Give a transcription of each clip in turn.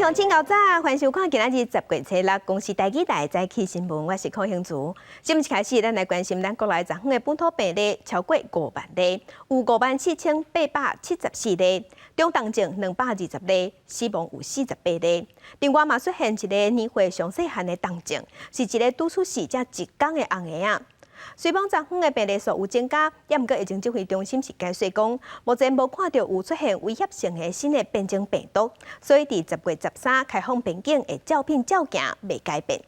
乡请到早，欢迎收看今仔日10月初6公司台记台早起新闻，我是柯兴竹。节目一开始，咱来关心咱国内昨昏的本土病例超过5万例，有54874例，中重症220例，死亡有48例。另外嘛出现一个年岁上细汉的重症，是一个拄出世才1天的红孩仔。虽讲昨昏的病例数有增加，也毋过疫情指挥中心是解说讲，目前无看到有出现威胁性的新的变种病毒，所以伫10月13开放边境的照片照行未改变。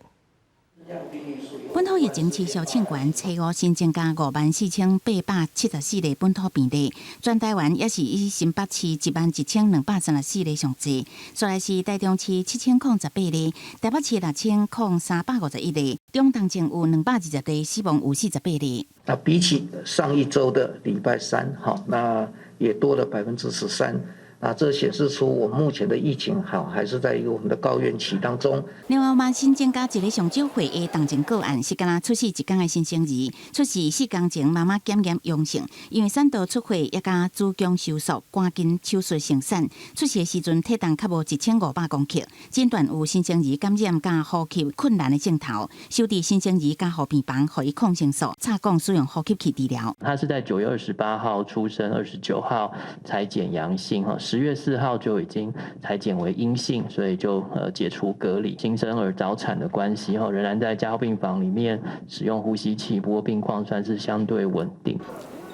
本土疫情持续庆悬，初5新增加54874例本土病例，全台湾也是以新北市11234例上济，再来是台中市7018例，台北市6351例，中重症有220例，死亡有48例。那比起上一周的礼拜3，那也多了13%。那这显示出我们目前的疫情还是在一个我们的高原期当中。另外嘛，新增加一个上少岁的重症个案，是敢若出世1天的新生儿，出世4天前妈妈检验阳性，因为产道出血也甲子宫收缩，赶紧手术生产。出世的时阵体重较无1500公克，诊断有新生儿感染甲呼吸困难的症头，收治新生儿加护病房，予以抗生素，插管使用呼吸器治疗。他是在9月28号出生，29号采检阳性，10月4号就已经采检为阴性，所以就解除隔离。新生儿早产的关系，仍然在加护病房里面使用呼吸器，不过病况算是相对稳定。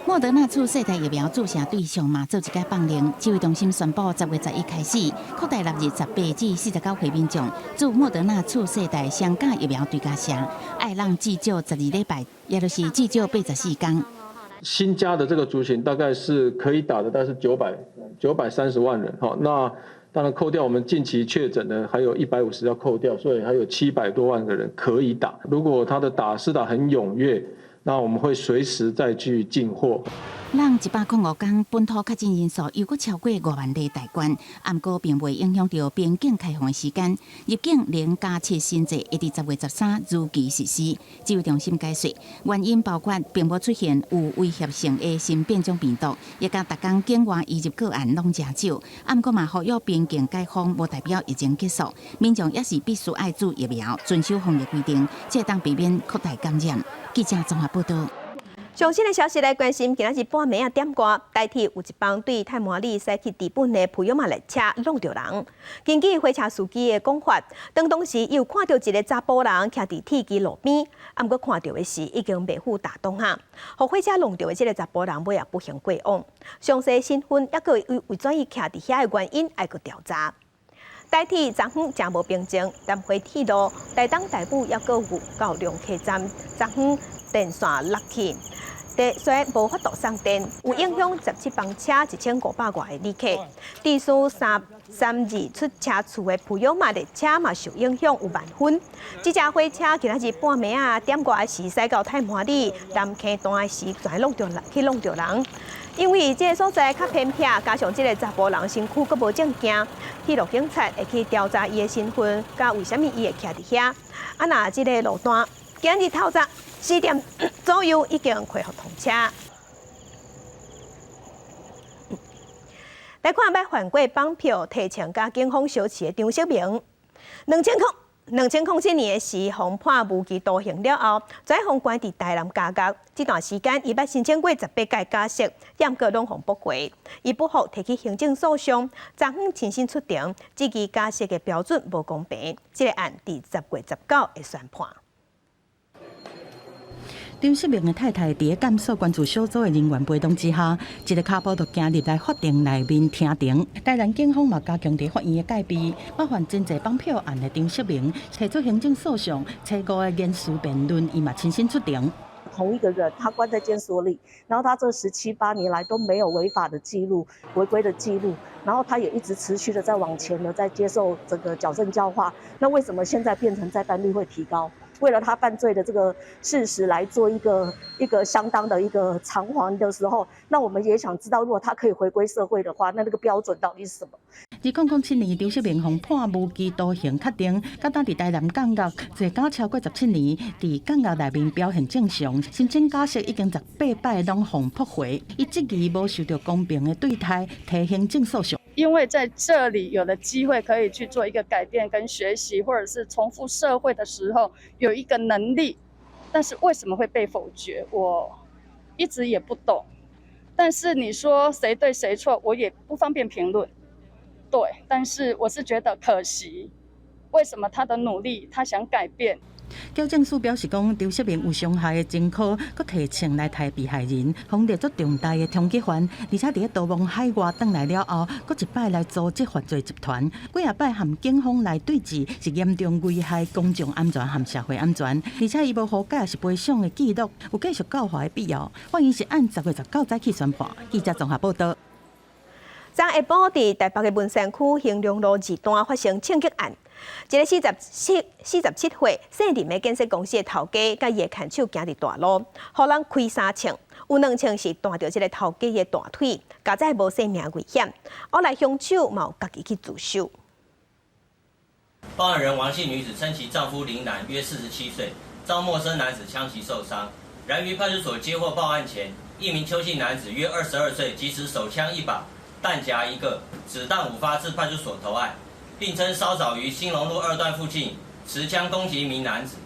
莫德纳次世代疫苗注射对象嘛做一个放令，指挥中心宣布10月11开始，扩大纳入18至49岁民众，注莫德纳次世代双价疫苗对加射，爱让至少12礼拜，也就是至少84天。新加的这个族群大概是可以打的，大概是930万人。那当然扣掉我们近期确诊的，还有150要扣掉，所以还有700多万个人可以打。如果他的施打很踊跃，那我们会随时再去进货。让105天本土确诊人数又搁超过5万例大关，不过并未影响到边境开放的时间。入境0+7新制会伫10月13如期实施。指挥中心解说，原因包括并无出现有威胁性的新变种病毒，也甲逐工境外移入个案拢真少。不过嘛，呼吁边境解封无代表疫情结束，民众也是必须爱注疫苗，遵守防疫规定，才当避免扩大感染。记者综合报道。最新的消息来关心，今仔日半暝点歌，台铁有一帮对太麻里驶去治本的普悠玛列车弄着人。根据火车司机的讲法，当时有看到一个查甫人徛伫铁机路边，不过看到的是已经未赴打动下，互火车弄着的这个查甫人尾也不幸过往。详细身份也个为怎伊徛伫遐的原因，还个调查。台铁昨昏真无平静，南回铁路台东台埔也个有到龙溪站，昨昏电线落去。虽然无法度送电，有影响17班车1500外的旅客。地数332出车处的普悠玛列车嘛受影响有万分。这架火车今仔日半暝点外时驶到太麻里南坑段时，全弄着人。因为这个所在较偏僻，加上这个查甫人身躯阁无证件，铁路警察会去调查伊的身份，甲为虾米伊会徛伫遐。那这个路段今日透早4点左右已经恢复通车。来看要换过绑票提前甲警方相似的张小明，2007年时防判无期徒刑了后，再互关伫台南监狱。这段时间，伊捌申请过18届假释，验过拢互驳过。伊不服提起行政诉讼，昨昏亲身出庭，指其假释的标准无公平。这个案伫10月19会宣判。张世明的太太伫监所关注小组的人员陪同之下，一个卡步就行入来法庭内面听庭。台南警方嘛加强伫法院的戒备，麻烦真济绑票案的张世明提出行政诉讼，初5的言词辩论，伊嘛亲身出庭。同一个人，他关在监所里，然后他这17、8年来都没有违法的记录、违规的记录，然后他也一直持续的在往前的在接受这个矫正教化。那为什么现在变成再犯率会提高？为了他犯罪的这个事实来做一个相当的一个偿还的时候，那我们也想知道，如果他可以回归社会的话，那个标准到底是什么？2007年，张世明被判无期徒刑确定，甲当伫台南监狱坐监超过17年，伫监狱内面表现正常，申请假释已经18摆拢互驳回。伊质疑无受到公平的对待，提行政诉讼。因为在这里有了机会可以去做一个改变跟学习，或者是重复社会的时候有一个能力，但是为什么会被否决，我一直也不懂。但是你说谁对谁错，我也不方便评论。对，但是我是觉得可惜，为什么他的努力，他想改变？矫正署表示讲，刘锡明有伤害的前科，佮提请来台被害人，防列作重大的通缉犯，而且伫逃亡海外返来了后，佮一摆来组织犯罪集团，几啊摆和警方来对峙，是严重危害公众安全和社会安全，而且伊无好解是赔偿的记录，有继续告发的必要。法院是按10月19早起宣判。记者综合报道。昨下晡伫台北的文山区兴隆路2段发生枪击案，一个47岁姓林的建设公司的头家，甲伊的牵手行伫大路，互人开3枪，有2枪是弹到这个头家的大腿，加在无生命危险。后来凶手嘛有家己去自首。报案人王姓女子称其丈夫林男约47岁，遭陌生男子枪击受伤。然于派出所接获报案前，一名邱姓男子约22岁，即持手枪1把。弹夹1个，子弹5发至派出所投案，并称稍早于兴隆路2段附近持枪攻击一名男子。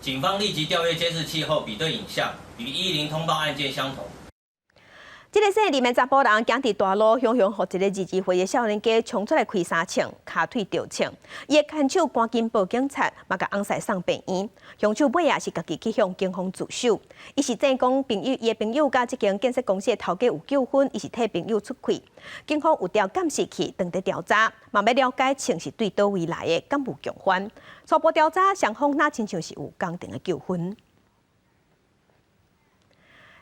警方立即调阅监视器后比对影像，与110通报案件相同。这个姓林的查甫人行伫大路，雄雄，互一个20岁的少年家冲出来开3枪，骹腿着枪。伊的牵手赶紧报警察，嘛甲翁婿送病院。凶手尾也是家己去向警方自首。伊是正讲伊的朋友甲这间建设公司的头家有纠纷，伊是替朋友出气。警方有调监视器，当地调查，嘛要了解枪是对倒位来的，敢有共犯。初步调查，双方那亲像是有家庭的纠纷。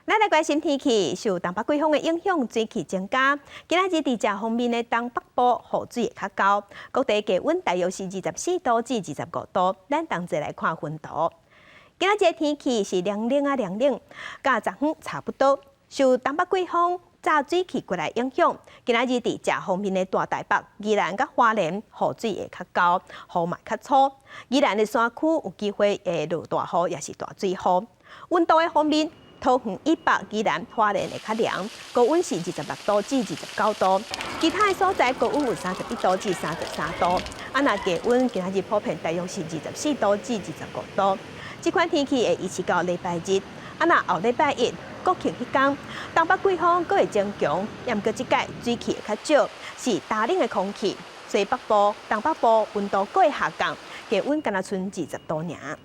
咱来关心天气，受东北季风的影响，水汽增加。今仔日伫这方面的东北部雨水会较高，各地气温大约是24度至25度。咱同齐来看温度。今仔日天气是凉冷，甲昨昏差不多。受东北季风炸水汽过来影响，今仔日伫这方面的大台北、宜兰甲花莲雨水会较高，雨嘛较粗。宜兰的山区有机会会落大雨，也是大水雨。温度的方面。桃园以北、宜兰、花莲会较凉，高温是26度至29度。其他的所在高温有31度至33度。若低温今仔日普遍大约是24度至25度。这款天气会维持到礼拜日。若后礼拜一国庆迄天，东北季风佫会增强，毋过即届水汽会较少，是大冷的空气。西北部、东北部温度佫会下降，低温敢若剩20度尔。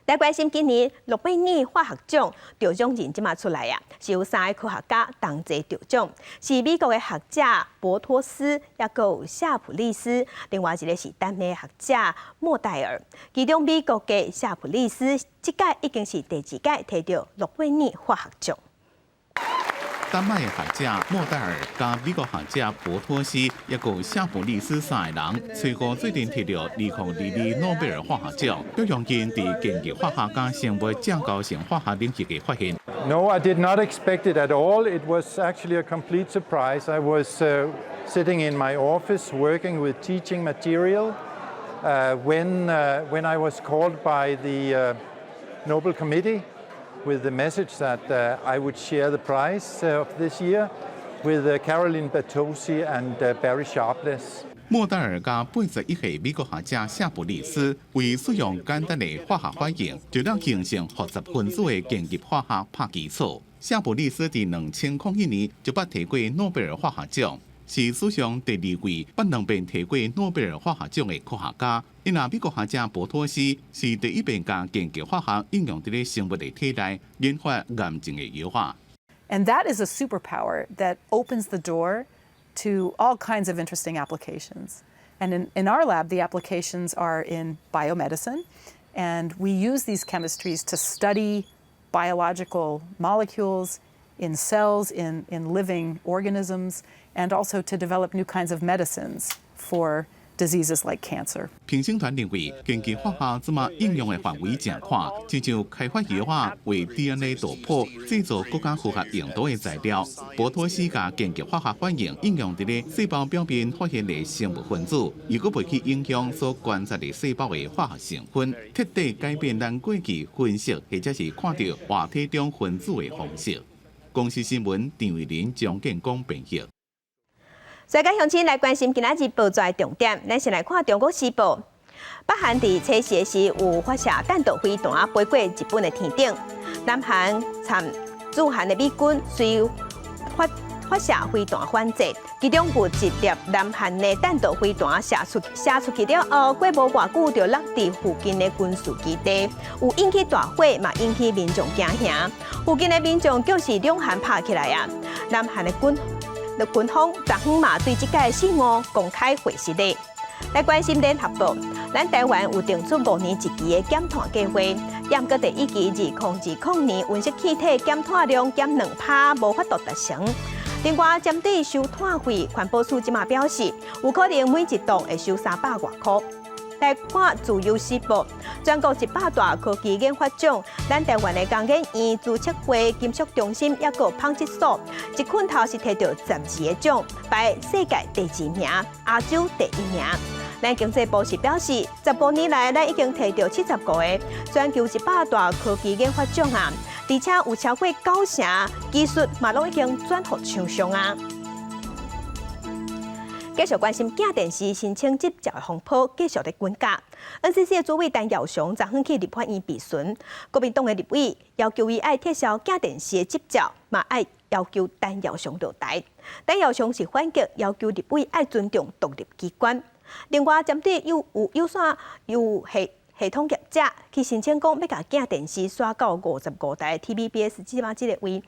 来关心今年诺贝尔化学奖得奖人即马出来啊，是有3个科学家同齐得奖，是美国的学者博托斯，也佫有夏普利斯，另外一个是丹麦学者莫代尔。其中美国的夏普利斯，即届已经是第2届摕到诺贝尔化学奖。丹麦的学者莫代尔加美国学者博托斯，也有夏普利斯3个人，随后最近摕到2022诺贝尔化学奖，都用因伫经济化学加生物结构性化学领域嘅发现。No, I did not expect it at all. It was actually a complete surprise. I was sitting in my office working with teaching material when I was called by the Nobel Committee with the message that I would share the prize of this year with Caroline Bertozzi and Barry Sharpless. 莫代尔加81岁美国学者夏普利斯为使用简单的化学反应，就能形成复杂分子的经济化学拍基础。夏普利斯伫2001年就捌摕过诺贝尔化学奖，是史上第2位捌2遍摕过诺贝尔化学奖的科学家。因美国学者博托斯是第1遍将经济化学应用伫咧生物的体内研发癌症的药化。And that is a superpower that opens the door to all kinds of interesting applications. And in our lab, the applications are in biomedicine, and we use these chemistries to study biological molecules in cells, in living organisms, and also to develop new kinds of medicines for diseases like cancer. 评审团认为，经济化学即马应用的范围正宽，亲像开发药化、为 DNA 突破、制造更加符合用途的材料。博托斯甲经济化学反应应用伫咧细胞表面发现的生物分子，如果袂去影响所观察的细胞的化学成分，彻底改变咱过去分析或者是看到活体中分子的方式。公司新闻张伟林、张建光编译。世界乡亲来关心今仔日报纸的重点，咱先来看《中国时报》。北韩伫初时时有发射弹道飞弹飞过日本的天顶，南韩参驻韩的美军随发射飞弹反击，其中有一粒南韩的弹道飞弹射出去了后，过无偌久就落伫附近的军事基地，有引起大火，嘛引起民众惊吓。附近的民众就是两韩拍起来啊！南韩的军方昨昏嘛对这个事误公开回释的。来关心联合报，咱台湾有定出5年一期的减碳计划，严格第一期2020年温室气体减碳量减2%，无法度达成。另外，针对收碳费，环保署即马表示，有可能每一栋会收300多块。来看自由时报，全国100大科技研发奖，咱台湾的工研院自测绘金属中心也个纺织所，一捆头是摕到12个奖，排世界第2名，亚洲第1名。咱经济部是表示，10多年来，咱已经摕到75个全球100大科技研发奖啊，而且有超过90成技术嘛，拢已经转互厂商啊。继续关心镜电视申请执照的风波，继续在滚价。NCC 的主委陈耀雄昨昏去立法院质询，国民党的立委要求伊爱撤销镜电视的执照，嘛爱要求陈耀雄落台。陈耀雄是反击，要求立委爱尊重独立机关。另外，针对有线系统业者去申请讲要甲镜电视刷到55台 TVBS 即马即个位，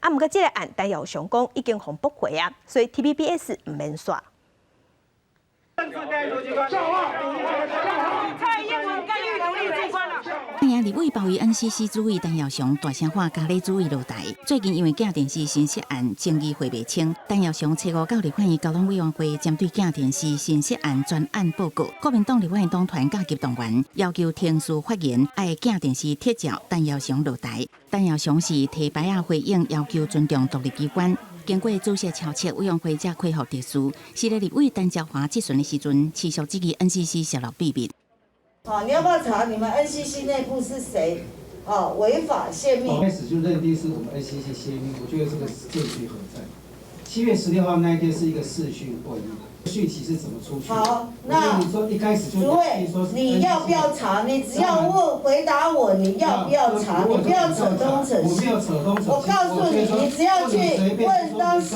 毋过即个案陈耀雄讲已经互驳回啊，所以 TVBS 毋免刷。今日立委包围 NCC 主委陈耀雄大声喊咖喱主委落台。最近因为镜电视新设案争议回袂清，陈耀雄初5到立法院交通委员会针对镜电视新设案专案报告，国民党立法院党团甲级动员要求停止发言，爱镜电视撤照陈耀雄落台。陈耀雄是提牌啊回应，要求尊重独立机关。经过主席敲切委员会才恢复秩序。是立委陈椒华质询的时阵，持续质疑 NCC 泄露秘密。好，你要不要查你们 NCC 内部是谁？违法泄密。开始就认定是我们 NCC 泄密，我觉得这个证据何在？7月16号那一天是一个视讯会议，讯息是怎么出去？好，那你说一开始就主委，你要不要查？你只要回答我，你要不要查？你不要扯东扯西。我没有扯东扯西。我告诉你，你只要去问当时。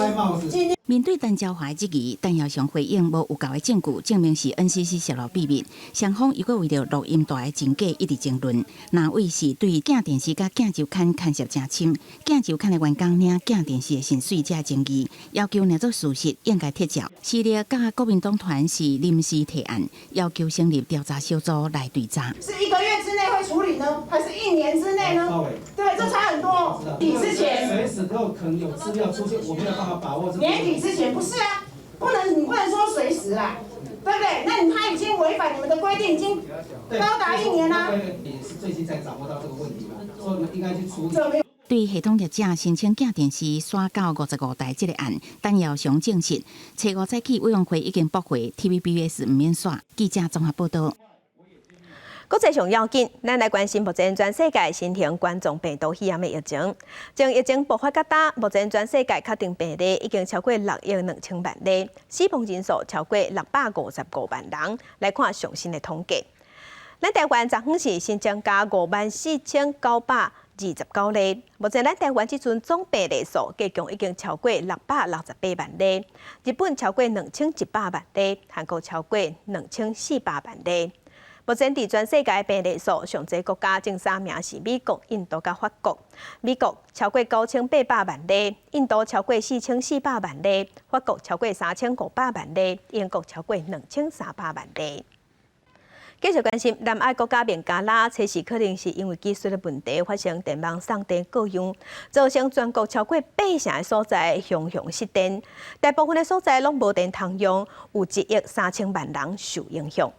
面对陈椒华质疑，陈耀雄回应无有够的证据证明是 NCC 泄露秘密。双方又搁为着录音带的真假一直争论，哪位是对镜电视甲镜周刊牵涉真深？镜周刊的员工领镜电视的薪水才争议，要求若做事实应该撤照。时力甲国民党团是临时提案，要求成立调查小组来对查。是1个月之内会处理呢，还是1年之内呢？对，这差很多。你之前随时都可能有资料出现，我没有办法把握这个。年底之前不是啊，你不能说随时啦，对不对？那他已经违反你们的规定，已经高达1年啦。也是最近才掌握到这个问题嘛，所以我们应该去处理。对系统业者申请镜电视刷到55台这个案，陈耀雄证实，初5早起委员会已经驳回 TVBS 唔免刷。记者综合报道。国际上要紧，咱来关心目前全世界新型冠状病毒肺炎的疫情。从疫情爆发到今，目前全世界确定病例已经超过6亿2千万例，死亡人数超过655万人。来看上新的统计，咱台湾昨昏是新增加54929例。目前咱台湾这阵总病例数计共已经超过668万例，日本超过2100万例，韩国超过2400万例。目前伫全世界病例数上侪国家前3名是美国、印度甲法国。美国超过9800万例，印度超过4400万例，法国超过3500万例，英国超过2300万例。继续关心南爱国家棉加拉，测试可能是因为技术的问题发生电网送电过用，造成全国超过8成的所在熊失电，大部分的所在拢无电通用，有1亿3千万人受影响。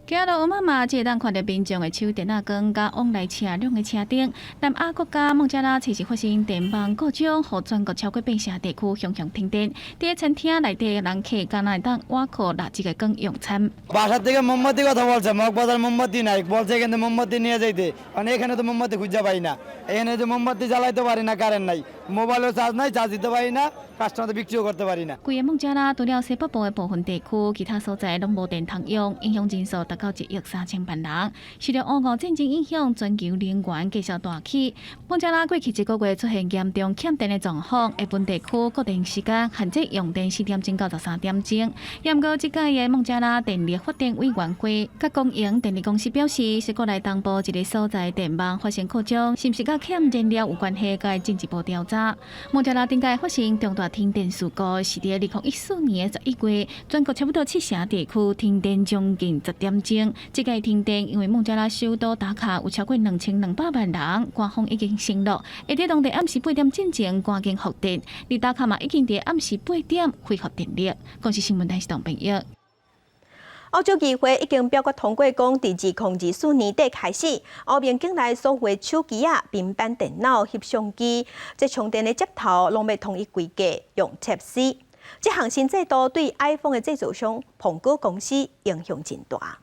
今日乌妈妈即当看到民众的手电啊光，甲往来车辆的车顶。南亚国家孟加拉测试发生电网故障，互全国超过8成地区熊停电。伫餐厅内底人客敢若会当挖苦垃圾的光用餐。বাসা থেকে মোমবাতি কথা বলছে মগবাজার মোমবাতি নাই বলছে এখানে মোমবাতি নিয়ে যাইতে মানে এখানে তো মোমবাতি খুঁজে পাই না এখানে যে মোমবাতি জ্বালাইতে পারি না কারেন্ট নাই মোবাইলও চার্জ নাই, চার্জ দিতে পারি না, কাস্টমারদের বিক্রিও করতে পারি না。规个孟加拉除了西北部的部分地区，其他所在拢无电通用，影响人数达到1.3亿人。受到俄乌战争影响，全球能源继续大起。孟加拉过去1个月出现严重欠电的状况，日本地区固定时间限制用电4点钟到13点钟。不过，这届的孟加拉电力发展委员会甲公营电力公司表示，是国内东部一个所在电网发生扩张，是毋是甲欠燃料有关系？该进一步调查。孟加拉顶届发生重大停电事故是在2014年11月，全国差不多7成地区停电将近10点钟。这届停电因为孟加拉首都打卡有超过2200万人，官方已经承诺会在当地暗时8点进前赶紧复电。而打卡嘛已经在暗时8点恢复电力。公司新闻台是董朋友。欧洲议会已经表决通过，讲自2024年底开始，欧盟境内所有手机啊、平板电脑、翕相机，即充电的接头，拢要统一规格用 Type-C。这项新制度对 iPhone 的制造商苹果公司影响真大。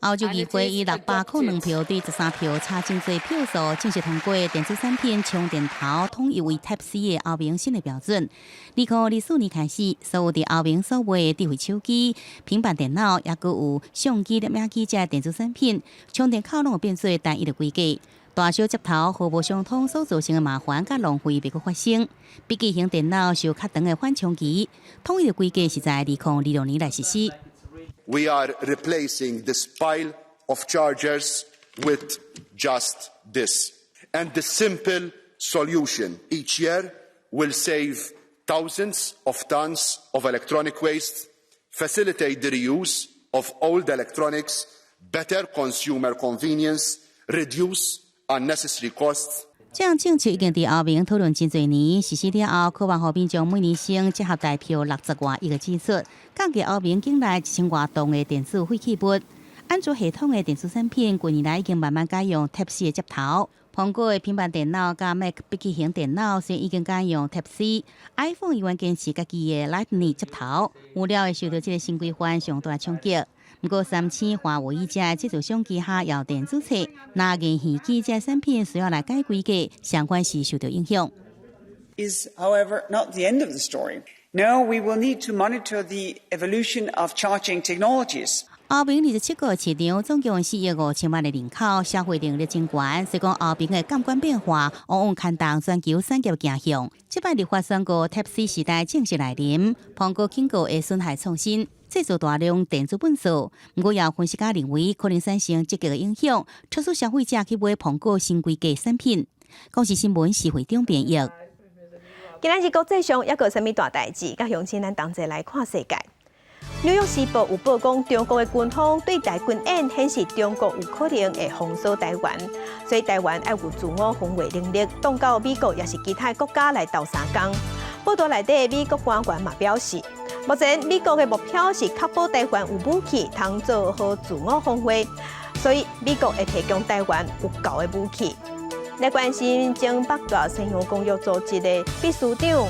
欧洲议会以602票对13票差真侪票数，正式通过电子产品充电头统一为 Type-C 的欧盟新的标准。2024年开始，所有伫欧盟所卖的智慧手机、平板电脑，也佮有相机、摄影机这电子产品，充电口拢变做单一的规格。大小接头毫无相通所造成的麻烦甲浪费，别个发生。笔记型电脑受较长的缓冲期，统一的规格是在2026年来实施。We are replacing this pile of chargers with just this. And the simple solution each year will save thousands of tons of electronic waste, facilitate the reuse of old electronics, better consumer convenience, reduce unnecessary costs. 这项政策已经伫欧盟讨论真侪年，实施了后，渴望互民众每年省折合大票60外亿个支出，降低欧盟境内1000外吨的电子废弃物。安卓系统的电子产品，近年来已经慢慢改用 Type-C 的接头。苹果的平板电脑加 Mac 笔记型电脑虽已经改用 Type-C，iPhone 依然坚持家己的 Lightning 接头，有了会受到这个新规范上大冲击。不过，3000华为以这制造商旗下要电子册，那银耳机这产品需要来改规格，相关是受到影响。Is, however, not the end of the story. No, we will need to monitor the evolution of charging technologies. 欧盟27个市场总共4亿5千万的人口，消费能力真悬。虽讲欧盟的监管变化往往牵动全球产业走向。这摆立法宣告 Type-C 时代正式来临，苹果警告会损害创新，制造大量电子本数。不过，有分析家认为可能产生积极的影响，促使消费者去买苹果新规格产品。公司新闻是会长编译。今仔日国际上还有啥物大代志？甲乡亲咱同齐来看世界。纽约时报有报讲，中国的军方对台军演显示中国有可能会封锁台湾，所以台湾要有自我防卫能力，当到美国也是其他国家来斗相共。报道内底美国官员嘛表示，目前美国的目标是确保台湾有武器，通做好自我防卫，所以美国会提供台湾有够的武器。来关心前北大西洋公约组织的秘书长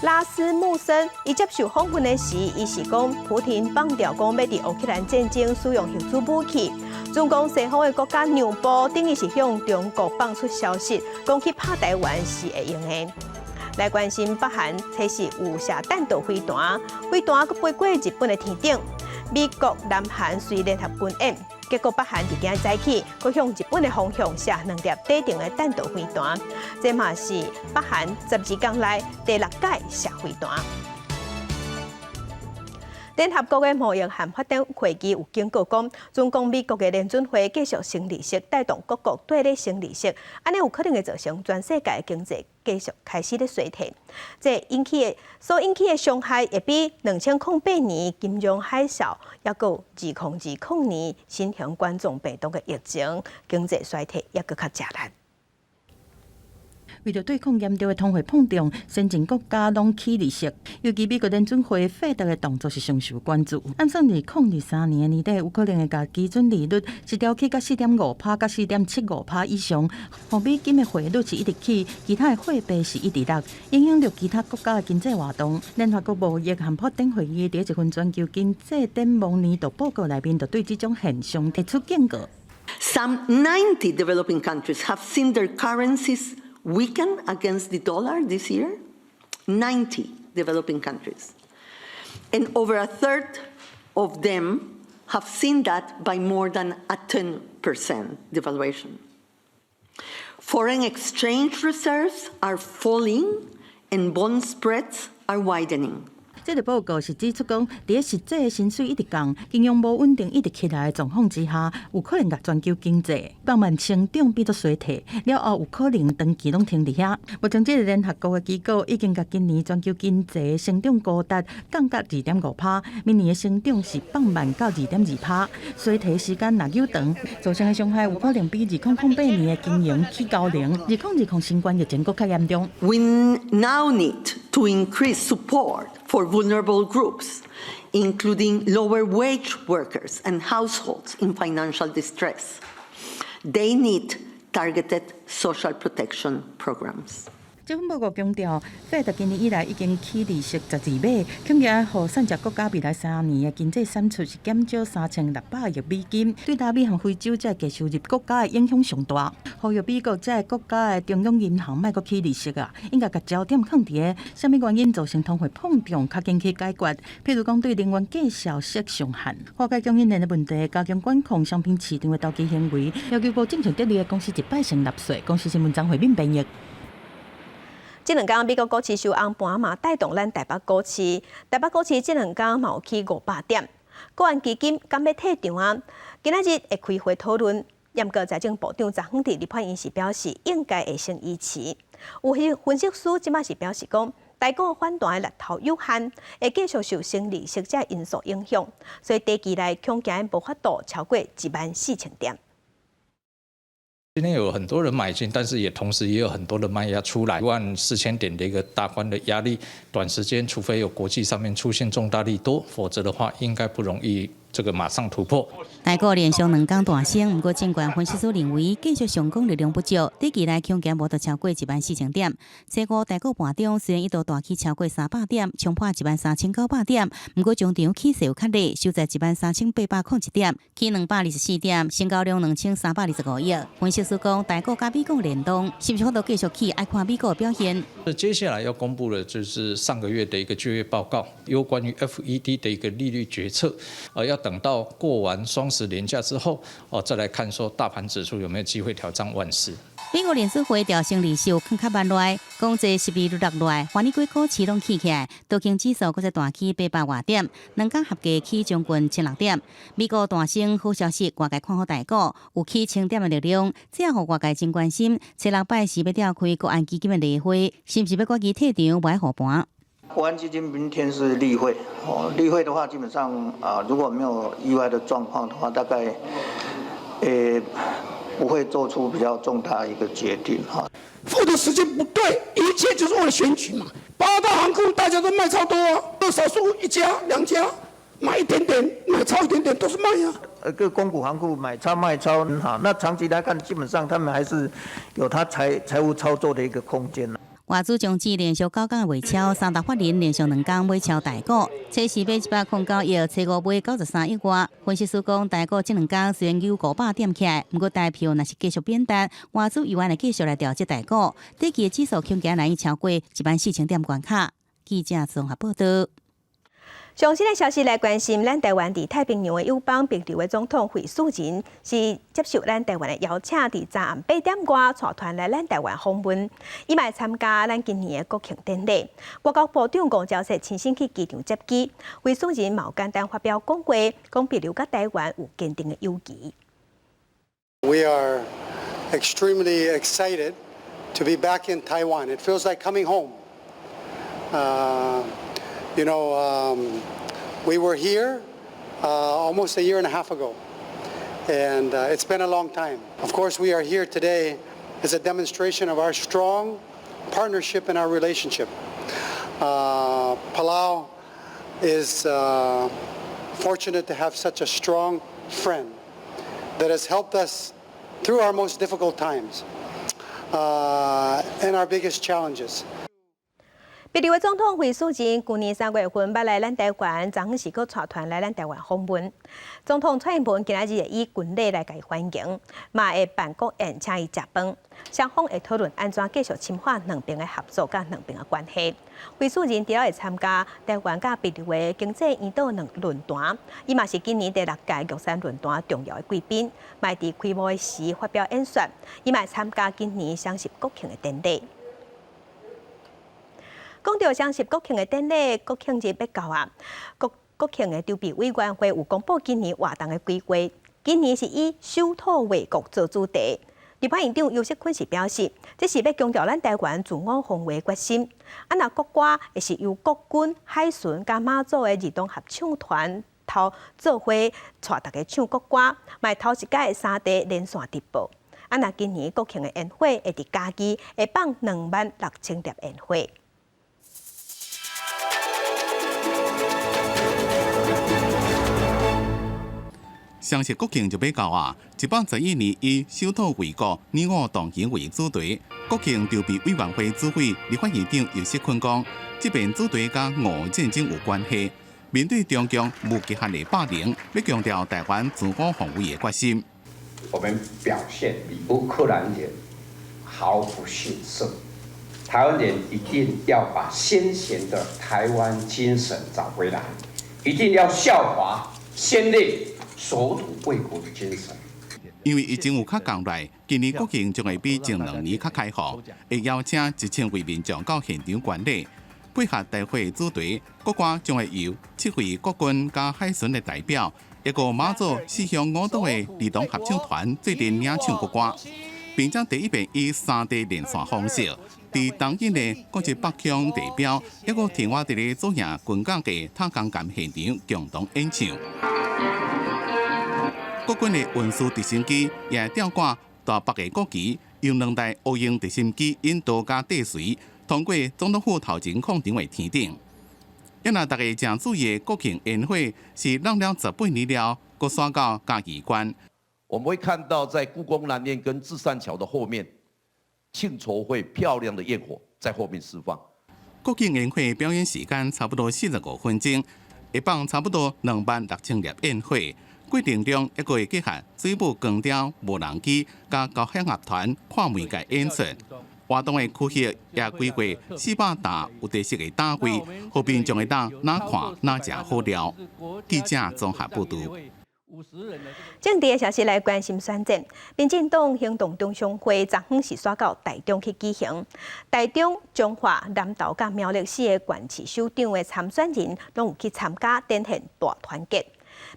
拉斯穆森，伊接受访问的时，伊是讲，普廷放掉讲要伫乌克兰战争使用核子武器，总讲西方的国家让步，等于是向中国放出消息，讲去拍台湾是会用的。来关心北韩测试有射弹道飞弹，飞弹佫飞过日本的天顶。美国、南韩随联合军演，结果北韩伫今早起，佫向日本的方向射2粒底定的弹道飞弹，这嘛是北韩12天来第6届射飞弹。联合国的贸易和发展会议有警告讲，中共美国的联准会继续升利息，带动各国对咧升利息，安尼有可能会造成全世界的经济继续开始咧衰退。这所引起的伤害，会比2008年金融海啸，也有2020年新型冠状病毒的疫情，经济衰退也搁较吃力。为着对抗严重的通货膨胀，先进国家拢起利息，尤其美国联准会费德的动作是上受关注。按算2023年年底有可能会甲基准利率一调起到4.5%到4.75%以上，互美金的汇率是一直起，其他的货币是一直落，影响到其他国家的经济活动。联合国贸易和发展会议伫一份全球经济展望年度报告内面，就对这种现象提出警告。Some 90 developing countries have seen their currencies weakened against the dollar this year? 90 developing countries. And over a third of them have seen that by more than a 10% devaluation. Foreign exchange reserves are falling and bond spreads are widening. 这个报告是指出讲，在实际的薪水一直降、经营无稳定一直起来的状况之下，有可能甲全球经济慢慢成长变作衰退，了后有可能长期拢停伫遐。目前这个联合国的机构已经甲今年全球经济成长高达降到 2.5%， 明年的成长是放慢到 2.2%， 衰退时间若久长，造成的伤害有可能比2008年的经营起高龄，2020新冠疫情更较严重。We now need to increase support for vulnerable groups, including lower wage workers and households in financial distress. They need targeted social protection programs. 这份报告强调，FED今年以来已经起利息12码，恐惊互产值国家未来3年的经济产出是减少3600亿美金，对南美和非洲这低收入国家的影响上大。呼吁美国这国家的中央银行莫阁起利息啊，应该把焦点放伫个什么原因造成通货膨胀，较紧去解决。譬如讲对能源价销息上限，化解供应链的问题，加强管控商品市场的投机行为，要求无正常得利的公司100%纳税。公司新闻张惠敏编译。这两天美国股市收红盘嘛，带动咱台北股市。台北股市这两天嘛有起500点。国安基金敢要退场啊？今仔日会开会讨论。严格财政部长曾亨利立法院时表示，应该会先依持。有些分析师即马是表示讲，台股反弹的力头有限，会继续受升利息这因素影响，所以短期内恐惊无法度超过14000点。今天有很多人买进，但是同时也有很多的卖压出来，14000点的一个大关的压力，短时间除非有国际上面出现重大利多，否则的话应该不容易这个马上突破。台股连续2天大升，不过尽管分析师认为继续上攻力量不足，短期内恐惊无得超过14000点。初五台股盘中虽然一度大起超过300点，冲破13900点，不过中场起势有较弱，收在13801点，起224点，成交量2325亿。分析师讲，台股甲美股联动，是不是法度继续起？爱看美股的表现。接下来要公布的就是上个月的一个就业报告，有关于 FED 的一个利率决策，要等到过完双十连假之后，再来看说大盘指数有没有机会挑战14000。美国联储会调升利息有更较慢来，讲这12日落来，华尔街股市拢起起来，道琼指数搁再大起800多点，2天合计起将近1006点。美国大升好消息，外界看好台股，有起1000点的力量，这也互外界真关心。初六摆是要召开国安基金的例会，是不是要赶紧退场，不护盘？国安基金明天是例会，例会的话，基本上如果没有意外的状况的话，大概不会做出比较重大一个决定哈。付的时间不对，一切就是为了选举嘛。8大航空大家都卖超多啊，少数1家2家买一点点，买超一点点都是卖啊。各公股行库买超卖超很好，那长期来看，基本上他们还是有他财务操作的一个空间。外资将指连续9天卖超，三大法人连续2天买超台股，初四买109亿，初五买93亿外。分析师讲，台股这2天虽然有500点起来，不过台票若是继续变淡，外资依然会继续来调节台股，短期的指数恐惊难以超过14000点关卡。记者综合报道。上新的消息来关心，咱台湾伫太平洋的友邦并留的总统惠素仁是接受咱台湾的邀请，伫昨暗8点外带团来咱台湾访问，伊嘛参加咱今年的国庆典礼。外交部长龚昭禎亲身去机场接机，惠素仁嘛有简单发表讲话，讲并留甲台湾有坚定的友谊。We are extremely excited to be back in Taiwan. It feels like coming home. We were here almost a year and a half ago, and it's been a long time. Of course, we are here today as a demonstration of our strong partnership and our relationship. Palau is fortunate to have such a strong friend that has helped us through our most difficult times and our biggest challenges. 秘鲁的总统惠苏金去年3月份捌来咱台湾，昨昏是搁带团来咱台湾访问。总统蔡英文今仔日会以军礼来甲伊欢迎，嘛会办国宴请伊食饭。双方会讨论安怎继续深化两边的合作甲两边的关系。惠苏金除了会参加台湾甲秘鲁的经济院导论坛，伊嘛是今年第6届玉山论坛重要的贵宾，嘛会伫开幕时发表演说，伊嘛会参加今年双十国庆的典礼。讲到双十国庆的典礼，国庆日要到啊！国庆的筹备委员会有公布今年活动的规划。今年是以守土卫国做主题。立法院长游锡堃是表示，这是要强调咱台湾自我防卫决心。若国歌会是由国军、海巡甲马祖的儿童合唱团头做伙带大家唱国歌，卖头一届3地连线直播。若今年国庆的宴会会伫家己会放26000碟宴会。双十国庆就要到啊！111年以守土卫国、你我同行为主题，国庆筹备委员会主委立法院长游锡堃讲，这边主题甲俄战争有关系。面对中共无极限的霸凌，要强调台湾自我防卫的决心。我们表现比乌克兰人毫不逊色，台湾人一定要把先贤的台湾精神找回来，一定要效法先烈。守土卫国的精神。因为疫情有较降来，今年国庆将会比前2年较开放，会邀请1000位民众到现场观礼。配合大会主题，国歌将会由7位国军加海巡的代表，一个马祖4乡5岛的儿童合唱团做阵领唱国歌，并且第一遍以3地连线方式。伫当日的各级北乡代表，一个田外地的左营军港的塔岗岩现场共同演唱。国军的运输直升机也吊挂大北的国旗，用2台乌鹰直升机引导加带随，通过总统府头前广场的天顶。因若大家正注意的国庆宴会是让了18年了，搁刷到嘉义关。我们会看到在故宫南院跟至善桥的后面，庆筹会漂亮的焰火在后面释放。国庆宴会表演时间差不多45分钟，会放差不多26000粒宴会。过程中，一个会结合水母光雕、无人机、加高响乐团跨媒介演出。活动的区域也规划400大有特色的摊位，后边将会当哪看哪食好料。记者综合报道。政治的消息来关心选战，民进党行动中常会昨昏是刷到台中去举行。台中、彰化、南投甲苗栗4个县市首长的参选人，拢有去参加，展现大团结。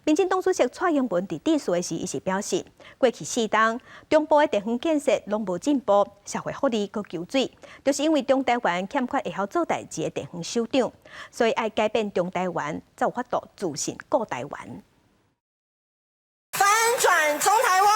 民进党主席蔡英文伫致辞时，伊是表示，过去4冬，中部的地方建设拢无进步，社会福利搁求水，就是因为中台湾欠缺会晓做代志的地方首长，所以爱改变中台湾，才有法度自信顾台湾。翻转中台湾，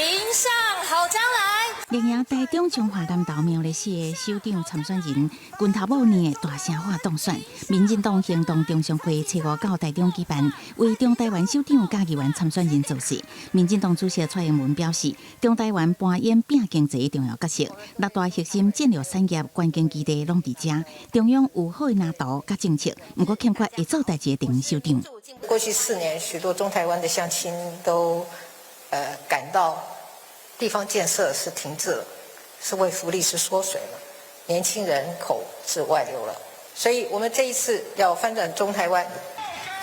迎向好将来。力赢台中、彰化、南投、苗栗4个首长参选人，军头某年的大声化当选。民进党行动中常会7月到台中举办，为中台湾首长嘉义县参选人做事。民进党主席蔡英文表示，中台湾扮演拼经济重要角色，6大核心战略产业关键基地拢伫遮。中央有好的蓝图甲政策，不过欠缺会做代志的地方首长。过去4年，许多中台湾的乡亲都感到地方建设是停滞了，是为福利是缩水了，年轻人口是外流了，所以我们这一次要翻转中台湾。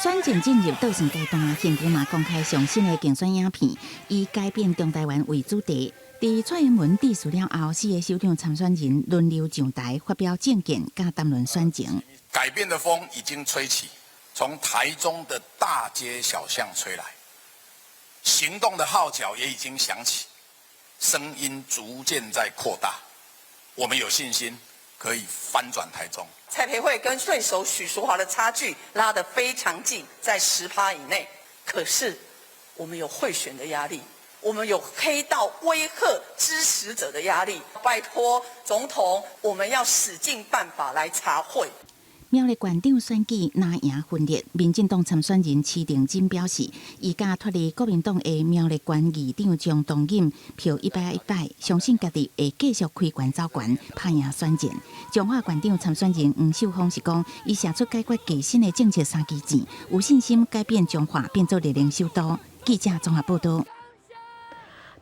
选战进入倒数阶段，现场嘛公开上新的竞选影片，以改变中台湾为主题。伫蔡英文致辞了后，4个首长参选人轮流上台发表政见，加谈论选情。改变的风已经吹起，从台中的大街小巷吹来，行动的号角也已经响起，声音逐渐在扩大。我们有信心可以翻转台中。蔡培慧跟对手许淑华的差距拉得非常近，在10%以内。可是我们有贿选的压力，我们有黑道威吓支持者的压力。拜托总统，我们要使尽办法来查贿。苗栗县长选举拿赢分裂，民进党参选人施定真表示，伊甲脱离国民党的苗栗县议长张东锦票100，相信家己会继续开关走关，拍赢选战。彰化县长参选人黄秀芳是讲，伊写出解决基层的政策3支箭，有信心改变彰化变做热能首都。记者综合报道。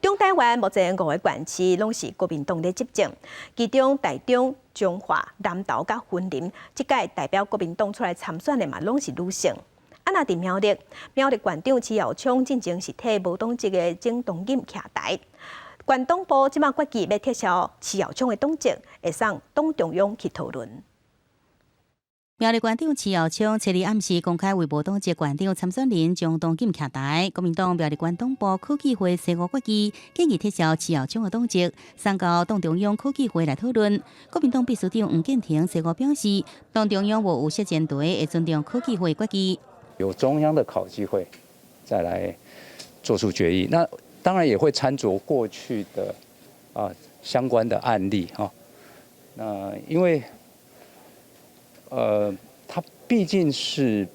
中台湾目前5个县市拢是国民党咧执政，其中台中、彰化、南投甲云林，即届代表国民党出来参选的嘛，拢是女性。啊，那伫苗栗县长徐耀昌进前是替无党籍的郑东锦徛台，县党部即马决议要撤销徐耀昌的党籍，会送党中央去讨论。苗栗县长徐耀昌初日暗时公开为无党籍县长参选人张东锦徛台，国民党苗栗县党部科技会西5决议，建议撤销徐耀昌的党籍，送到党中央科技会来讨论。国民党秘书长黄建庭西5表示，党中央无设前队，会尊重科技会决议。由中央的考纪会再来做出决议，那当然也会参酌过去的相关的案例哈。那因为他毕竟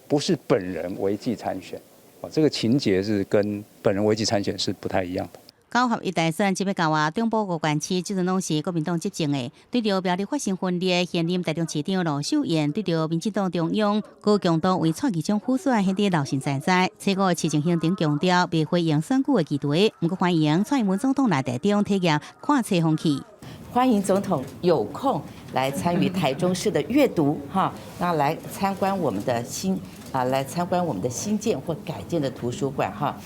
不是本人违纪参选，这个情节是跟本人违纪参选是不太一样的。9合1大选即要到啊，中部5县市即阵拢是国民党执政的。对着苗栗发生分裂，现任台中市长罗秀燕对着民进党中央高强度为蔡其昌辅选，显得老神在在。初5市政行程强调，未回应选举的期待，不过欢迎蔡英文总统来台中体验看册风气。欢迎总统有空来参与台中市的阅读哈，那来参观我们的新建或改建的图书馆哈，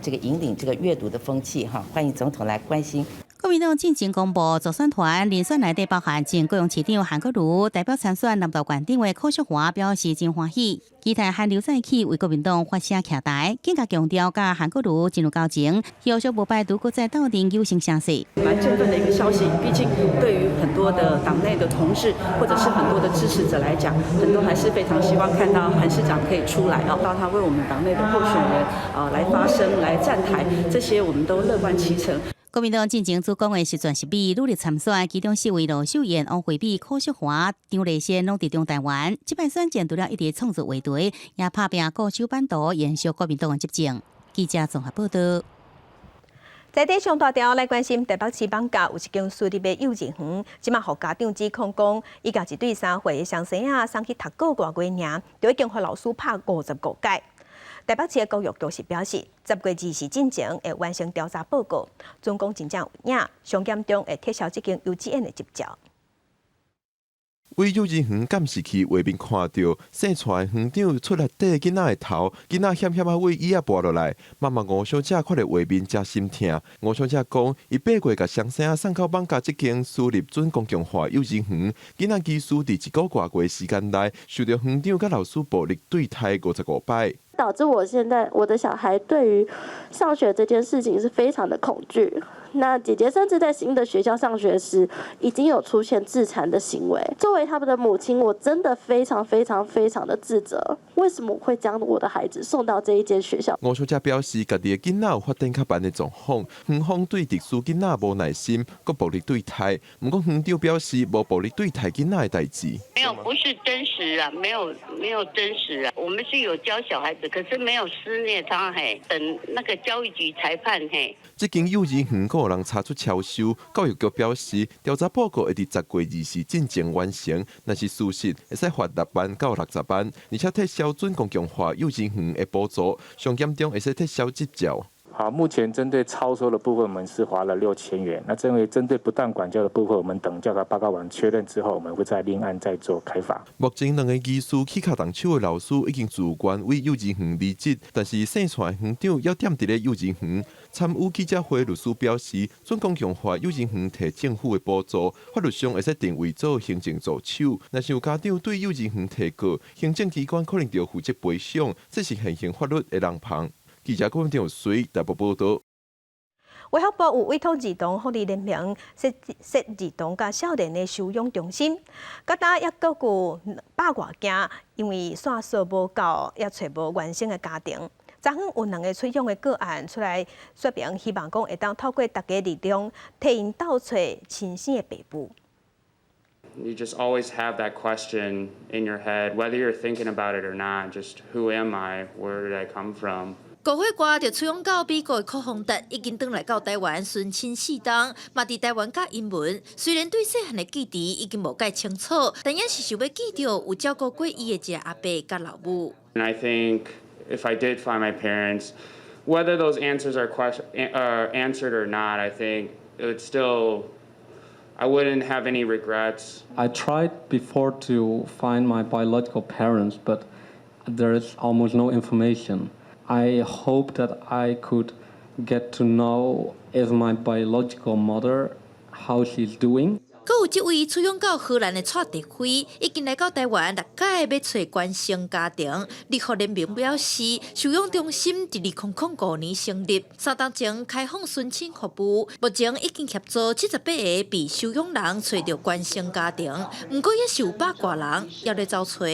这个引领这个阅读的风气哈，欢迎总统来关心。国民党进行公布助选团连选内底包含前高雄市长韩国瑜，代表参选南投县长的柯淑华表示真欢喜，期待韩刘在起为国民党发声徛台，更加强调甲韩国瑜进入交情，后续不败独国在斗阵有形相势。蛮振奋的一个消息，毕竟对于很多的党内的同志或者是很多的支持者来讲，很多还是非常希望看到韩市长可以出来让他为我们党内的候选人来发声、来站台，这些我们都乐观其成。国民党进行主攻的时阵是比努力参选，其中4位罗秀燕、王惠美、柯淑华、张丽仙拢伫中台湾。这摆选战除了一直创作围队，也拍拼固守版图，延续国民党的执政。记者综合报道。在地上大条来关心台北市绑架有一间私立的幼稚园，即马互家长指控讲，伊甲一对3岁的双生仔送去读过外月尔，就已经互老师拍55届。台北市的教育局是表示，10月20日进前会完成调查报告，准讲真正有影，上严重会撤销这间幼稚园的执照。为幼稚园监视器画面看到，生出来园长出来缀囡仔的头，囡仔险险为椅仔拔落来。妈妈吴小姐看到画面真心疼。吴小姐讲，伊8月甲双生仔送到绑架这间私立准公共化幼稚园，囡仔技术伫1个外月时间内，受到园长甲老师暴力对待55摆。导致我的小孩对于上学这件事情是非常的恐惧。那姐姐甚至在新的学校上学时，已经有出现自残的行为。作为他们的母亲，我真的非常的自责。为什么我会将我的孩子送到这一间学校？吴小姐表示，家己的囡仔有发展较慢的状况，园方对特殊囡仔无耐心，佮暴力对待。不过园长表示，无暴力对待囡仔的代志。没有，不是真实啊，没有真实啊。我们是有教小孩子，可是没有施虐他嘿，等那个教育局裁判嘿。这间幼稚园有人查出超收，教育局表示，调查报告会伫10月20日进前完成，若是事实，会使罚6万到60万，而且撤销准公共化幼稚园的补助，上严重会使撤销执照。好，目前针对超收的部分，我们是罚了6000元。那针对不当管教的部分，我们等调查报告完确认之后，我们会再另案再做开罚。目前2个疑似起卡动手的老师已经自愿为幼稚园离职，但是生出来园长要踮伫咧幼稚园。参与记者会律师表示，准公共化幼稚园摕政府的补助，法律上会使定位做行政助手。若是有家长对幼稚园提告，行政机关可能就负责赔偿，这是现行法律的人旁。记者郭文定随台北报道。卫福部有委托儿童福利联盟设儿童甲少年的收养中心，各大也各有100多件，因为线索无够，也找无原生的家庭。昨昏有2个取养的个案出来说明，希望讲会当透过大家力量，替因倒找亲生的爸母。you just always have that question in your head, whether you're thinking about it or not. Just who am I? Where did I come from? 高火歌就采用到美国的柯宏达已经返来到台湾顺亲4冬，嘛伫台湾教英文。虽然对细汉的记忆已经无介清楚，但也是想要记着有照顾过伊的一个阿伯甲老母。And I think if I did find my parents, whether those answers are answered or not, I think it would still. I wouldn't have any regrets. I tried before to find my biological parents, but there is almost no information. I hope that I could get to know is my biological mother, how she's doing. 阁有一位出养到荷兰的蔡德辉，已经来到台湾6届要找原生家庭。立法联盟表示，收养中心伫2005年成立，3冬前开放申请服务，目前已经协助78个被收养人找到原生家庭，不过也是有8挂人要来找找。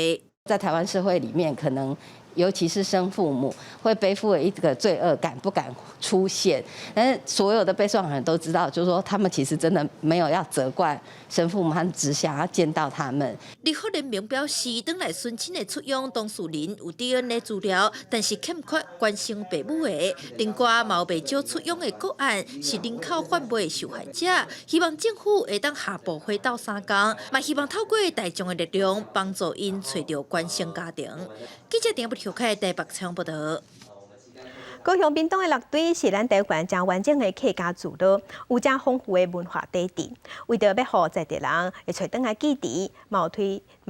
在台湾社会里面，可能尤其是生父母会背负一个罪恶感，不敢出现。但是所有的被受害人都知道，就是说他们其实真的没有要责怪生父母，他们只想要见到他们。立法联盟表示，返来申请的出养当事人有 DNA 资料，但是欠缺原生父母的。另外，嘛有不少出养的个案是人口贩卖的受害者，希望政府会当下步回到3工，嘛希望透过大众的力量，帮助因找到原生家庭。记者点不调开台北采访报道。高雄屏东的乐队是咱台湾真完整的客家族落，有真丰富的文化底蕴。为着要互在地人会找倒来记忆，嘛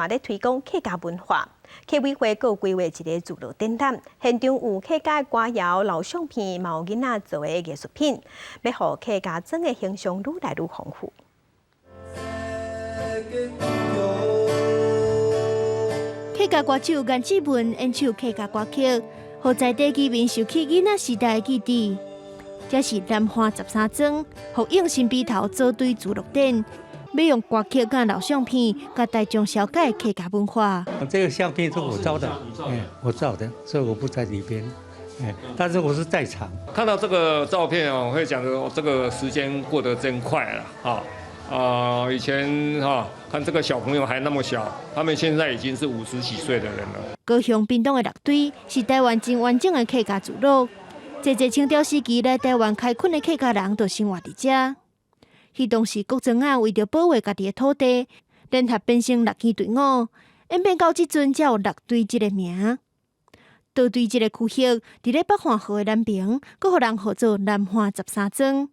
咧推广客家文化。客委会阁规划一个族落展览，现场有客家歌谣、老相片，嘛有囡仔做的艺术品，要互客家整个形象愈来愈丰富。客家歌手颜志文演唱客家歌曲，互在地居民想起囡仔时代的记忆。这是南花13庄，互用新笔头做对族落展，要用歌曲甲老相片，甲大众了解客家文化。这个相片是我照的，我照的，所以我不在里边，但是我是在场。看到这个照片哦，会讲的这个时间过得真快了以前看这个小朋友还那么小，他们现在已经是50几岁的人了。高雄屏东的乐队是台湾真完整的客家族落，这清朝时期来台湾开垦的客家人，就生活伫这。迄当时国政啊，为着保卫家己的土地，联合编成6支队伍，演变到即阵才有乐队这个名。倒对这个区域，伫咧北环河的南边，阁互人号做南环13庄。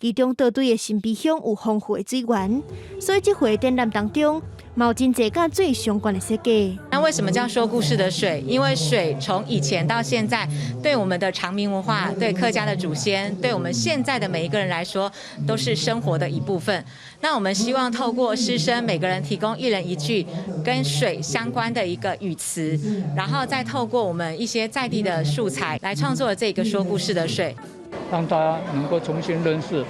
其中倒对的新鼻乡有丰富的水源，所以这回展览当中，有真侪甲水相关的设计。那为什么叫说故事的水？因为水从以前到现在，对我们的长民文化、对客家的祖先、对我们现在的每一个人来说，都是生活的一部分。那我们希望透过师生每个人提供1人1句跟水相关的一个语词，然后再透过我们一些在地的素材来创作这个说故事的水。让大家能够重新认识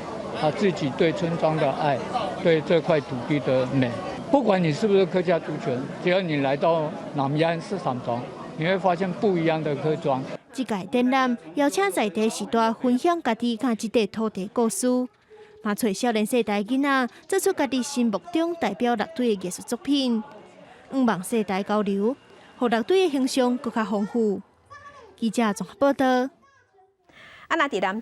自己对村庄的爱，对这块土地的美。不管你是不是客家族群，只要你来到南安13庄，你会发现不一样的客庄。这届展览邀请在地时代分享家己甲这块土地故事，嘛找少年世代囡仔做出家己心目中代表乐队的艺术作品，希望世代交流，让乐队的形象更加丰富。记者综合报道。那伫南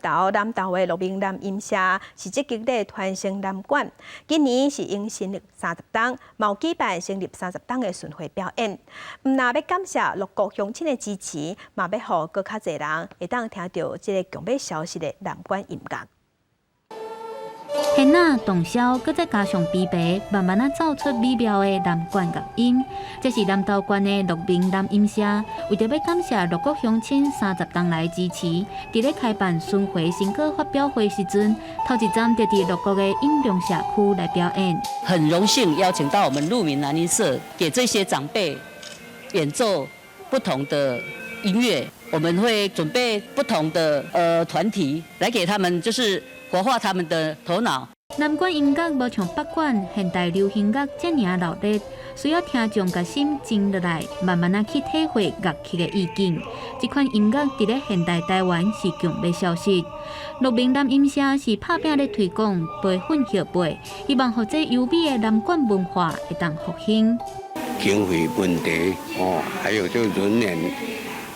投的鹿鸣南音社是积极咧传承南管，今年是迎成立30冬，嘛有举办成立30冬的巡回表演。毋但要感谢六国乡亲的支持，嘛要互更较侪人会当听到这个强要消失的南管音乐。现仔动箫，搁再加上琵琶，慢慢啊奏出美妙的南管乐音。这是南投县的鹿鸣南音社，为着要感谢六国乡亲30冬来支持，伫咧开办巡回新歌发表会时阵，头一站就伫六国的音量社区来表演。很荣幸邀请到我们鹿鸣南音社，给这些长辈演奏不同的音乐。我们会准备不同的团体来给他们，就是活化他们的头脑。南管音乐无像北管现代流行乐这么热烈，需要听众甲心静落来，慢慢去体会乐器的意境。这款音乐伫咧现代台湾是强要消失。鹿鸣南音社是拍拼咧推广培训协会，希望让这优美的南管文化会当复兴。经费问题还有就人员，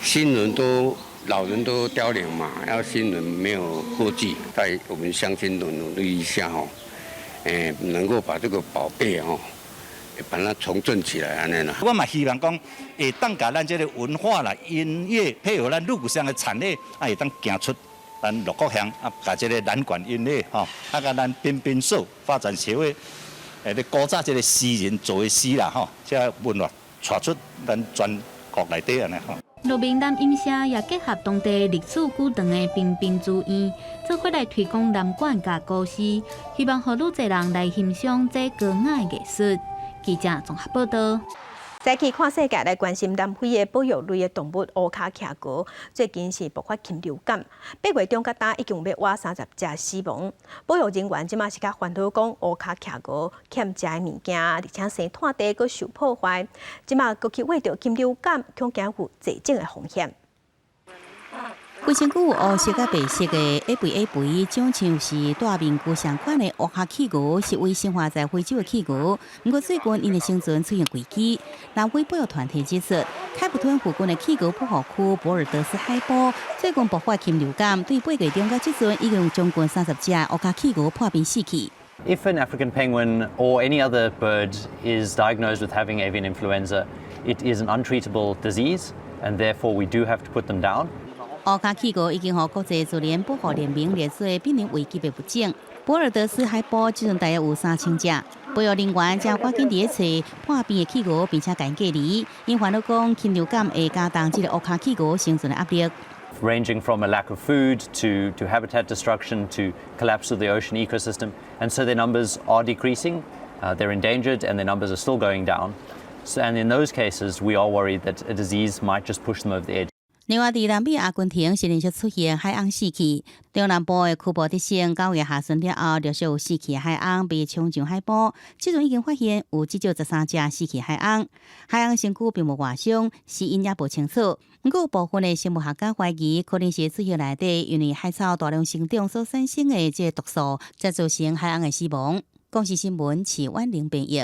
新人都。老人都凋零嘛，要新人没有过继，在我们乡亲努力一下能够把这个宝贝把它重振起来安尼啦。我嘛希望讲，会当甲咱这个文化啦、音乐配合咱鹿谷乡的产业，会当行出咱鹿谷乡甲这个南管音乐甲咱滨滨社发展协会，咧鼓早这个诗人做的诗啦这文化传出咱全国内底安尼鹿鸣南音社也结合当地历史久长的滨滨书院，做伙来推广南管甲故事，希望让愈侪人来欣赏这高雅的艺术。记者综合报道。再去看世界，来关心南非的保育类的动物乌卡徛哥，最近是爆发禽流感，8月中到今已经要活30只死亡。保育人员即马是甲烦恼讲乌卡徛哥欠食的物件，而且生态地佫受破坏，即马佫去为着禽流感，恐惊有绝症的风险。规身躯有黑色甲白色的A肥，长像是大面具相款的乌卡企鹅，是为生活在非洲的企鹅。不过最近因的生存出现危机，南非保育团体指出，开普敦附近的企鹅保护区博尔德斯海堡最近爆发禽流感，对8月中到即阵已经有将近30只乌卡企鹅破病死去。If an African penguin or any other bird is diagnosed with having avian influenza, it is an untreatable disease, and therefore we do have to put them down. 乌卡企鹅已经和国际自然保护联盟列做濒临危急的物种。博尔德斯海堡即阵大约有3000只，保育人员正赶紧伫咧找破病的企鹅，并且隔离。因烦恼讲禽流感会加重这个乌卡企鹅生存的压力。Ranging from a lack of food to habitat destruction to collapse of the ocean ecosystem, and so their numbers are decreasing. They're endangered, and their numbers are still going down. So, and in those cases, we are worried that a disease might just push them over the edge. 另外，伫南美阿根廷是连续出现海翁死去，中南部的库珀迪省9月下旬了后，陆续有死去的海翁被冲上海堡。即阵已经发现有至少13只死去海翁，海翁身躯并无外伤，死因也无清楚。不过，部分的生物学家怀疑，可能是水液内底因为海草大量生长所产生的这毒素，才造成海翁的死亡。公视新闻齐婉玲编译。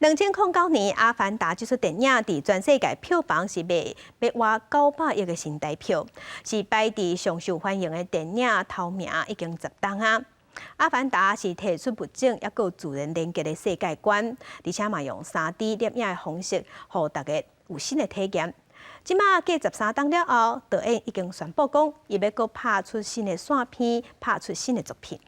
2009年，《阿凡达》这出电影伫全世界票房是要活900亿的新台票，是摆伫上受欢迎的电影头名已经10档啊。《阿凡达》是提出物种也有自然连结的世界观，而且嘛用3D 摄影的方式，让大家有新的体验。即马过13档了后，导演已经宣布讲，伊要搁拍出新的线片，拍出新的作品。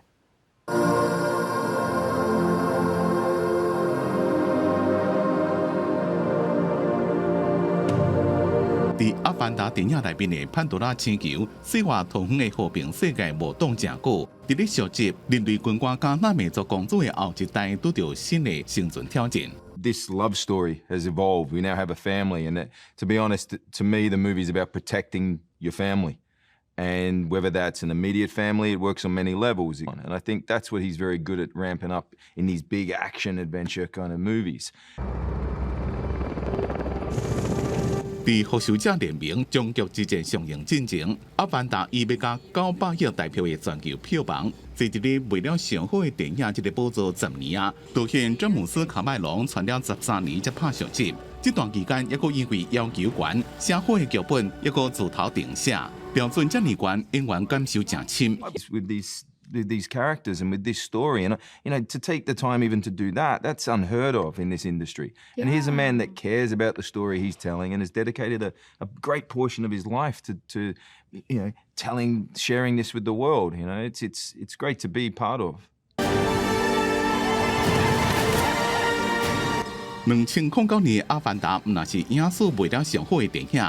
伫《阿凡达》电影内面的潘多拉星球，细化通远的和平世界无挡正久。伫咧续集，人类军官加纳美族公主的后一代拄着新的生存挑战。This love story has evolved. We now have a family, and to be honest, to me, the movie is about protecting your family. And whether that's an immediate family, it works on many levels. And I think that's what he's very good at ramping up in these big action adventure kind of movies. 伫复仇者联盟终局之战上映进前，《阿凡达》伊要加900亿台票的全球票房，在一个为了上好的电影这个宝座10年啊，导演詹姆斯卡麦隆传了13年才拍上集。这段期间，也佫因为要求悬，写好的剧本也佫自头定写，标准遮尔悬，演员感受真深。With these characters and with this story, and to take the time even to do that, that's unheard of in this industry. Yeah. And here's a man that cares about the story he's telling and has dedicated a great portion of his life to sharing this with the world. It's great to be part of. 2009年，《阿凡达》毋但是影史卖了上好的电影，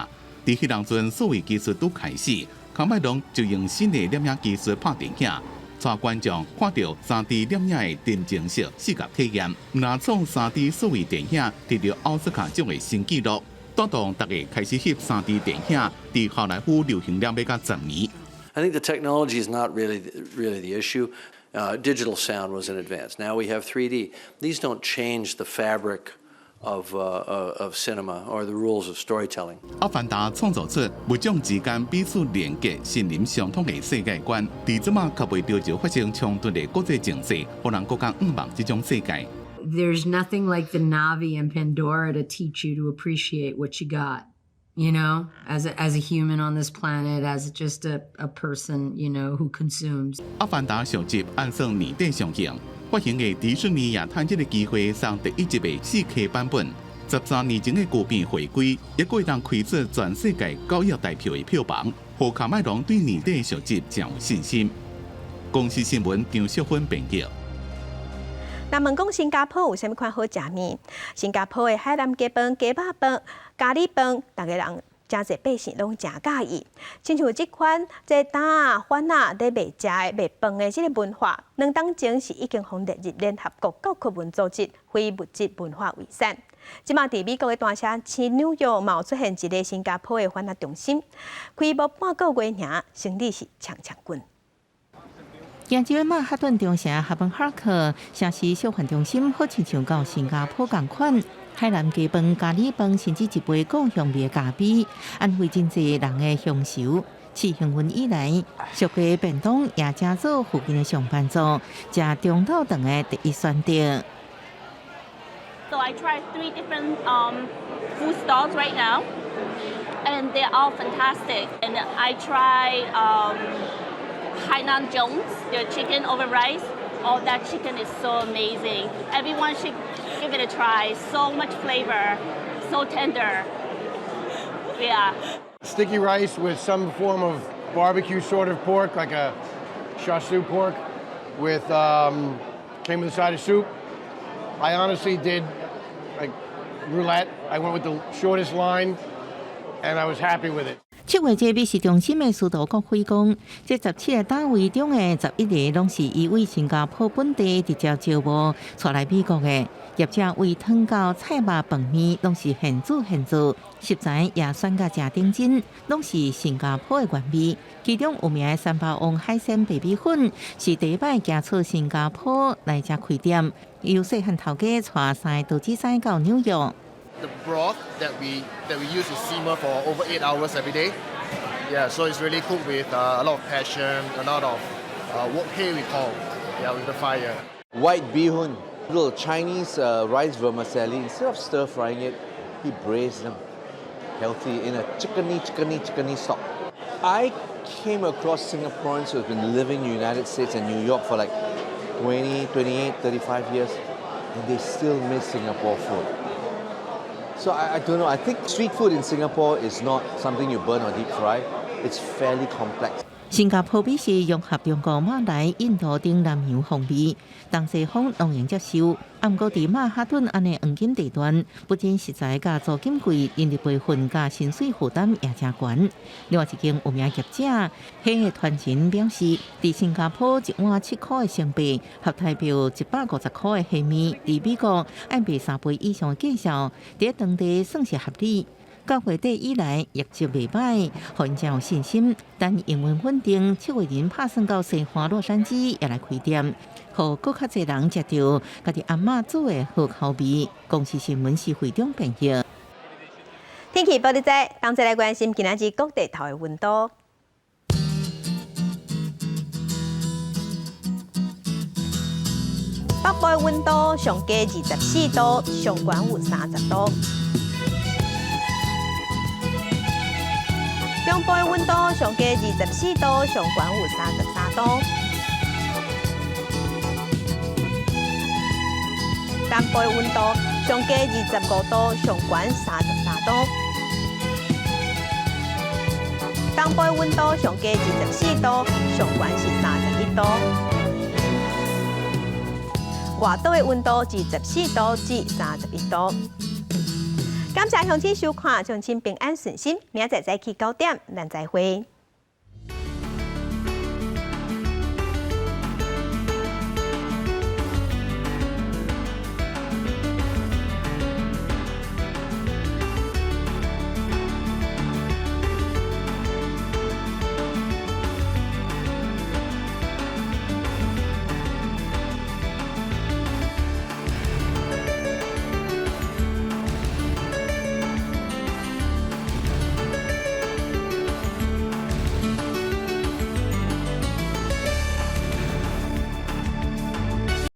伫迄当阵所谓技术都开始，卡麦隆就用新的摄影技术拍电影。带观众看到3D 摄影的沉浸式视觉体验，拿创3D 数位电影得到奥斯卡奖的新纪录，带动大家开始翕3D 电影，伫好莱坞流行了要到10年。I think the technology is not really the issue. digital sound was an advance. Now we have 3D. These don't change the fabric of cinema or the rules of storytelling. 阿凡达创造出物种之间彼此连结、信任相通的世界观，伫即马却袂着着发生冲突的国际情势，互人更加仰望这种世界。There's nothing like the Na'vi and Pandora to teach you to appreciate what you got. You know, as a human on this planet, as just a person, you know, who consumes. 阿凡达续集按算年底上映，发行的迪士尼也趁这个机会上第一集的4K 版本。13年前的国片回归，也可以当开出全世界9亿台票的票房，互卡麦隆对年底的续集真有信心。公司新闻张淑芬编辑。那问讲新加坡有啥物款好食面？新加坡的海南鸡饭、鸡肉饭、咖喱饭，大家人真侪百姓拢真介意。亲像这款这蛋啊、番啊在卖食的、卖饭的这个文化，2年前是已经获列入联合国教科文组织非物质文化遗产。即马伫美国的大城市纽约，嘛有出现一个新加坡的番茄中心，开幕半个月尔，生意是强滚。亚洲的曼哈顿中城哈本哈克城市小贩中心，好亲像到新加坡同款，海南鸡饭、咖喱饭，甚至一杯故乡味的咖啡，安慰真侪人的享受。自幸运以来，俗家便当也正做附近的上班族食中昼顿的第一选择。So I tried 3 different food stalls right now, and they're all fantastic. And I tried Hainan Jones, their chicken over rice. Oh, that chicken is so amazing. Everyone should give it a try. So much flavor, so tender. Yeah. Sticky rice with some form of barbecue sort of pork, like a char siu pork, with came with a side of soup. I honestly did like roulette. I went with the shortest line, and I was happy with it. 7月这美食中心的司徒国辉讲，这17个单位中的11个拢是伊为新加坡本地直接招募带来美国的业者，为汤饺、菜肉、饭面拢是现煮现做，食材也选甲正顶真，拢是新加坡的原味。其中有名的三宝王海鲜白米粉是第一摆行出新加坡来遮开店，由细汉头家带3个投资生到纽约。The broth that we use to simmer for over 8 hours every day. Yeah, so it's really cooked with a lot of passion, a lot of wok hei we call. Yeah, with the fire. White bihun, little Chinese rice vermicelli. Instead of stir frying it, he braised them healthy in a chickeny stock. I came across Singaporeans who have been living in the United States and New York for like 20, 28, 35 years, and they still miss Singapore food. So I don't know, I think street food in Singapore is not something you burn or deep fry. It's fairly complex. 新加坡美食融合中国、马来、印度等南洋风味，东西方拢能接受。不过伫曼哈顿安尼黄金地段，不仅食材甲租金贵，因日培训甲薪水负担也真悬。另外一间有名业者，迄个团前表示，伫新加坡一碗7块的成本，合台票150块的虾米，伫美国爱卖3倍以上的价数，伫当地算是合理。到月底以来，业绩袂歹，互因真有信心。但营运稳定，7月人打算到西华洛杉矶也来开店，互更较侪人食到家己阿嬷煮的好口味。公司新闻是会中编辑。天气报道在，当再来关心今仔日各地头的温度。北部的温度上低24度，上悬有30度。中部的温度上低24度，上悬有33度。南部的温度上低25度，上悬33度。东部的温度上低24度，上悬是31度。外岛的温度至14度至31度。感谢乡亲收看，乡亲平安顺心，明仔载早起9点，咱再会。